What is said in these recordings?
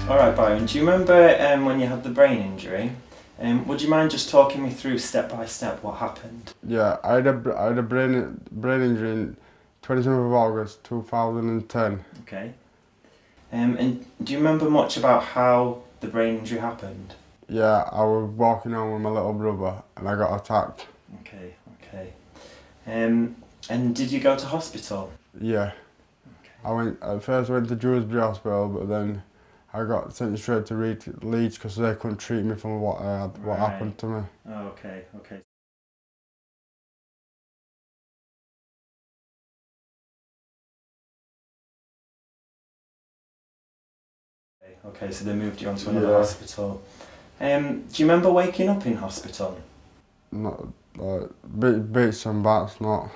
Alright, Byron, do you remember when you had the brain injury? Would you mind just talking me through step by step what happened? Yeah, I had a brain injury in 27th of August 2010. Okay. And do you remember much about how the brain injury happened? Yeah, I was walking home with my little brother and I got attacked. Okay, okay. And did you go to hospital? Yeah, Okay. at first I went to Dewsbury Hospital, but then I got sent straight to Leeds because they couldn't treat me from what what happened to me. Oh, okay, okay. Okay, so they moved you on to another hospital. Do you remember waking up in hospital? Not like bits and bats, not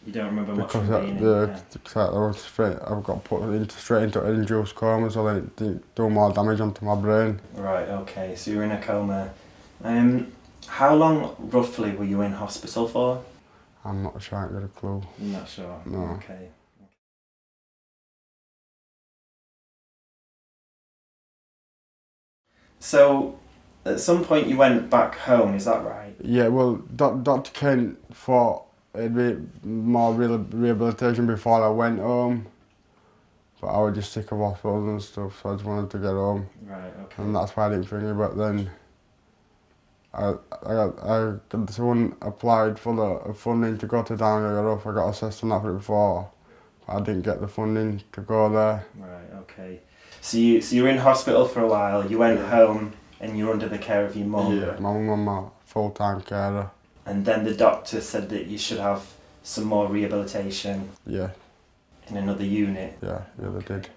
You don't remember much because from being in? I got put straight into an induced coma, so then it didn't do more damage onto my brain. Right, okay, so you're in a coma. How long roughly were you in hospital for? I'm not sure, I ain't got a clue. I'm not sure. No. Okay. So, at some point you went back home, is that right? Yeah, well, Dr. Kent thought it'd be more rehabilitation before I went home, but I was just sick of hospitals and stuff, so I just wanted to get home. Right, okay. And that's why I didn't think it, but then someone applied for the funding to go to Down. I got assessed on that before, but I didn't get the funding to go there. Right, okay. So you were in hospital for a while, you went home and you were under the care of your mum. Yeah, my mum and my full-time carer. And then the doctor said that you should have some more rehabilitation Yeah, in another unit. yeah, they did.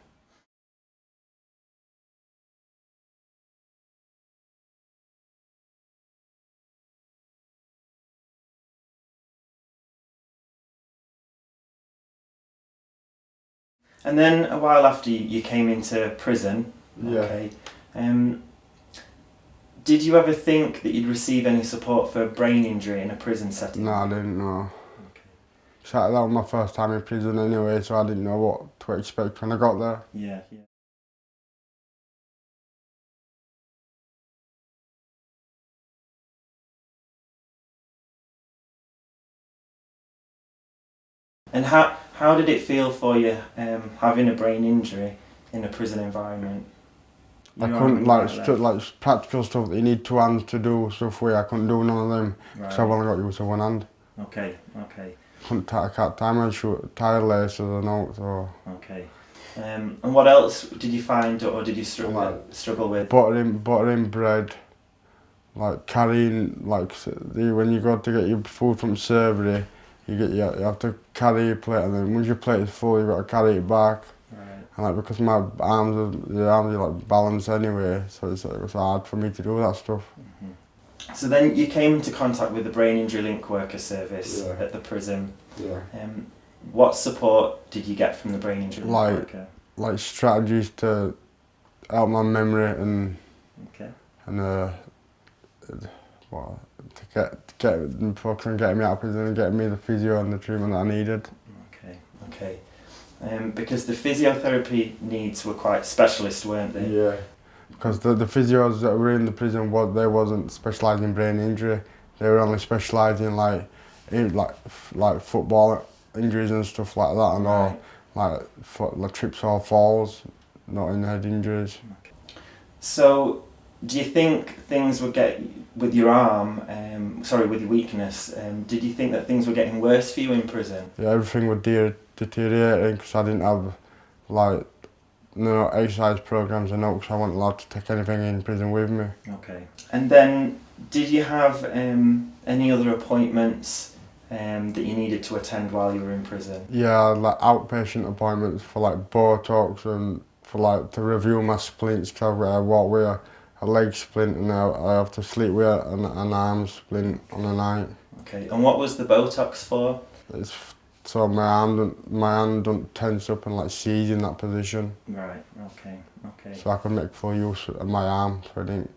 And then a while after you came into prison. Yeah. Okay. Did you ever think that you'd receive any support for a brain injury in a prison setting? No, I didn't know. Okay. So that was my first time in prison anyway, so I didn't know what to expect when I got there. Yeah, yeah. And how did it feel for you having a brain injury in a prison environment? I couldn't like practical stuff that you need two hands to do stuff where I couldn't do none of them because I've only got used to one hand. Okay, okay. I can't tie my tire laces or notes or. Okay. And what else did you find or did you struggle with? Buttering bread, like carrying when you go to get your food from surgery, you have to carry your plate, and then once your plate is full, you've got to carry it back. Right. And like because my the arms are like balanced anyway, so it's hard for me to do that stuff. Mm-hmm. So then you came into contact with the Brain Injury Linkworker service at the prison. Yeah. What support did you get from the Brain Injury Linkworker? Like strategies to help my memory and well, to get focus on getting me out of prison and getting me the physio and the treatment that I needed. Okay, okay. Because the physiotherapy needs were quite specialist, weren't they? Yeah. Because the physios that were in the prison, they wasn't specialised in brain injury. They were only specialised in like football injuries and stuff like that, and all like trips or falls, not in head injuries. Okay. So, do you think things would get with your arm? With your weakness. Did you think that things were getting worse for you in prison? Yeah, everything would deteriorating because I didn't have exercise programs and because I wasn't allowed to take anything in prison with me. Okay. And then, did you have any other appointments that you needed to attend while you were in prison? Yeah, like outpatient appointments for like Botox and for to review my splints. Cause I walk with a leg splint and I have to sleep with an arm splint on a night. Okay. And what was the Botox for? It's so my hand don't tense up and seize in that position. Right. Okay. Okay. So I could make full use of my arm. So I didn't.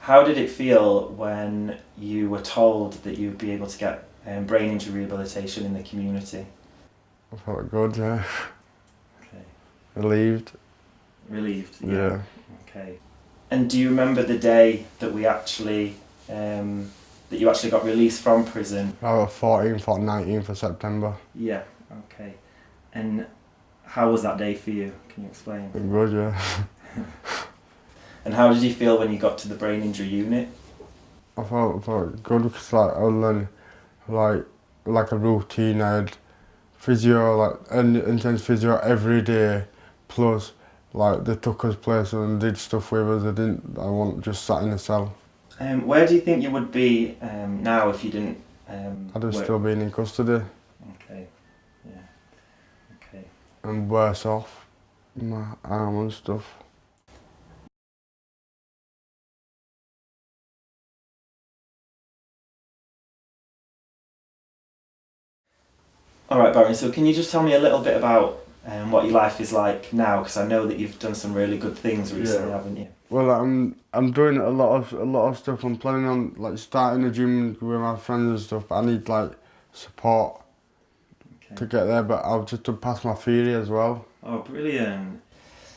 How did it feel when you were told that you'd be able to get brain injury rehabilitation in the community? I felt good, yeah. Okay. Relieved. Relieved? Yeah. Okay. And do you remember the day that we actually, that you actually got released from prison? About 14th or 19th of September. Yeah, okay. And how was that day for you? Can you explain? Good, yeah. And how did you feel when you got to the brain injury unit? I felt good because like I learned like a routine. I had physio, like intense physio every day, plus like they took us places and did stuff with us. I wasn't just sat in a cell. Where do you think you would be now if you didn't I'd have work? still been in custody Okay, yeah, okay. and worse off, my arm and stuff. All right, Byron, so can you just tell me a little bit about what your life is like now? Because I know that you've done some really good things recently, haven't you? Well, I'm doing a lot of stuff. I'm planning on like starting a gym with my friends and stuff. But I need like support to get there. But I've just to pass my theory as well. Oh, brilliant!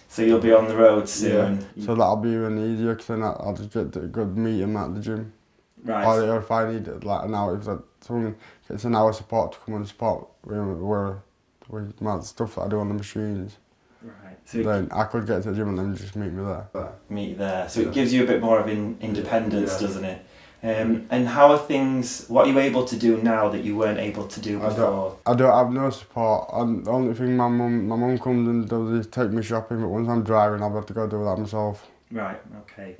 So you'll be on the road soon. Yeah. So that'll be even easier because then I'll just get a good meeting at the gym. Right. Or if I need like an hour, if someone gets an hour support to come and support with my stuff that I do on the machines. Right. So Then I could get to the gym and then just meet me there. Meet there. So it gives you a bit more of independence, doesn't it? And how are things? What are you able to do now that you weren't able to do before? I don't have no support. The only thing my mum comes and does is take me shopping. But once I'm driving, I've got to go do that myself. Right. Okay.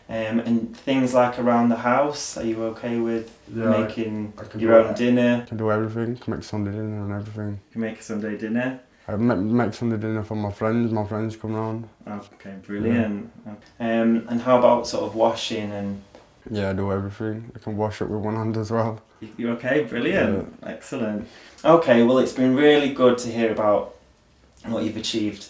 And things like around the house, are you okay with making your own dinner? I can do everything. I can make Sunday dinner and everything. You can make a Sunday dinner? I make Sunday dinner for my friends. My friends come round. Okay, brilliant. Yeah. And how about sort of washing and? Yeah, I do everything. I can wash it with one hand as well. You're okay? Brilliant. Yeah. Excellent. Okay, well it's been really good to hear about what you've achieved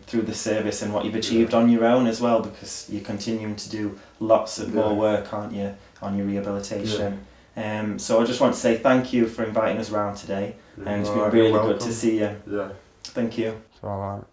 through the service and what you've achieved on your own as well, because you're continuing to do lots of more work, aren't you, on your rehabilitation. So I just want to say thank you for inviting us round today, and it's been really good to see you. Yeah. Thank you. It's alright.